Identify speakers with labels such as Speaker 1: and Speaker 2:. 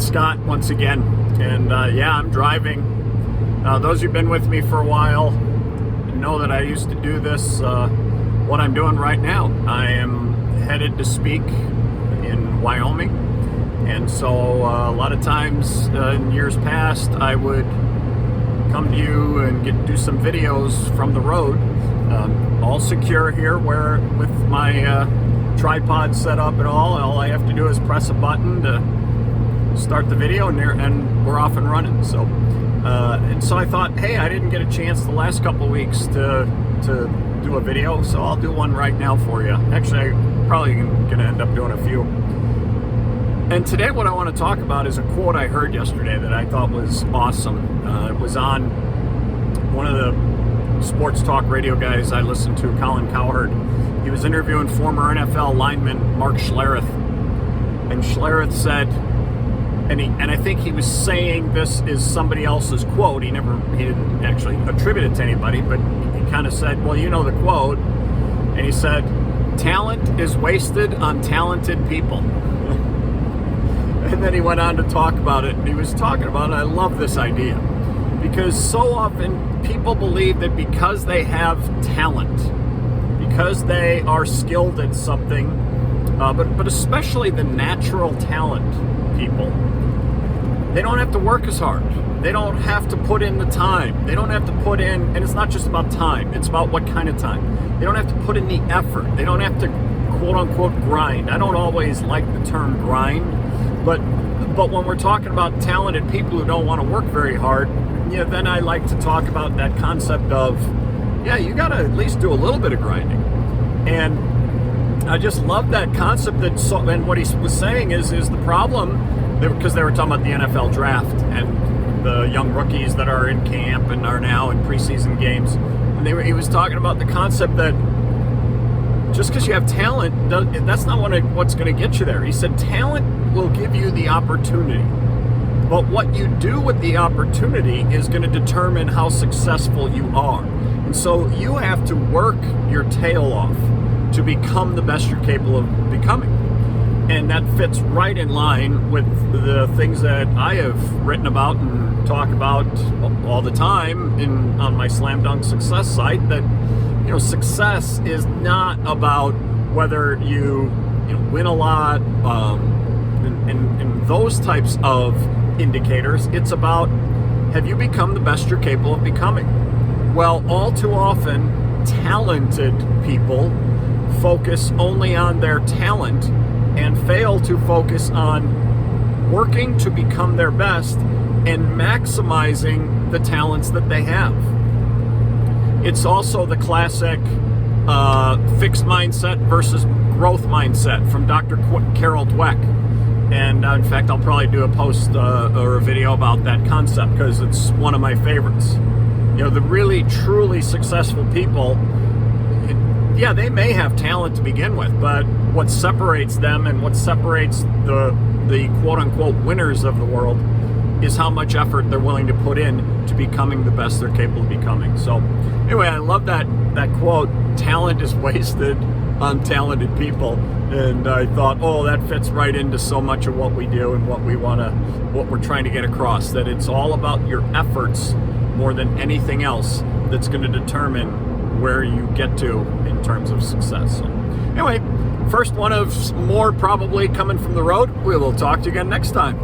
Speaker 1: it's Scott once again, and yeah, I'm driving. Those who've been with me for a while know that I used to do this, what I'm doing right now. I am headed to speak in Wyoming, and so a lot of times in years past I would come to you and do some videos from the road, all secure here where with my tripod set up and all I have to do is press a button to start the video and we're off and running. So and so I thought, hey, I didn't get a chance the last couple of weeks to do a video, so I'll do one right now for you. Actually, I'm probably gonna end up doing a few. And today what I want to talk about is a quote I heard yesterday that I thought was awesome. It was on one of the sports talk radio guys I listen to, Colin Cowherd. He was interviewing former NFL lineman Mark Schlereth, and Schlereth said, and I think he was saying this is somebody else's quote. He didn't actually attribute it to anybody, but he kind of said, well, you know the quote, and he said, "Talent is wasted on talented people." And then he went on to talk about it, and he was talking about it. I love this idea because so often people believe that because they have talent, because they are skilled at something, but especially the natural talent people, they don't have to work as hard. They don't have to put in the time. They don't have to put in, and it's not just about time, it's about what kind of time. They don't have to put in the effort. They don't have to quote unquote grind. I don't always like the term grind, but when we're talking about talented people who don't want to work very hard, yeah, then I like to talk about that concept of, yeah, you got to at least do a little bit of grinding. And I just love that concept. And what he was saying is the problem, because they were talking about the NFL draft and the young rookies that are in camp and are now in preseason games. And he was talking about the concept that just because you have talent, that's not what's going to get you there. He said talent will give you the opportunity, but what you do with the opportunity is going to determine how successful you are. And so you have to work your tail off to become the best you're capable of becoming. And that fits right in line with the things that I have written about and talk about all the time on my Slam Dunk Success site, that success is not about whether you win a lot and those types of indicators. It's about, have you become the best you're capable of becoming? Well, all too often, talented people focus only on their talent and fail to focus on working to become their best and maximizing the talents that they have. It's also the classic fixed mindset versus growth mindset from Dr. Carol Dweck. And in fact, I'll probably do a post or a video about that concept because it's one of my favorites. The really, truly successful people, yeah, they may have talent to begin with, but what separates them and what separates the quote-unquote winners of the world is how much effort they're willing to put in to becoming the best they're capable of becoming. So anyway, I love that quote, talent is wasted on talented people. And I thought, oh, that fits right into so much of what we do and what we're trying to get across, that it's all about your efforts more than anything else that's going to determine where you get to in terms of success. So anyway, first one of more probably coming from the road. We will talk to you again next time.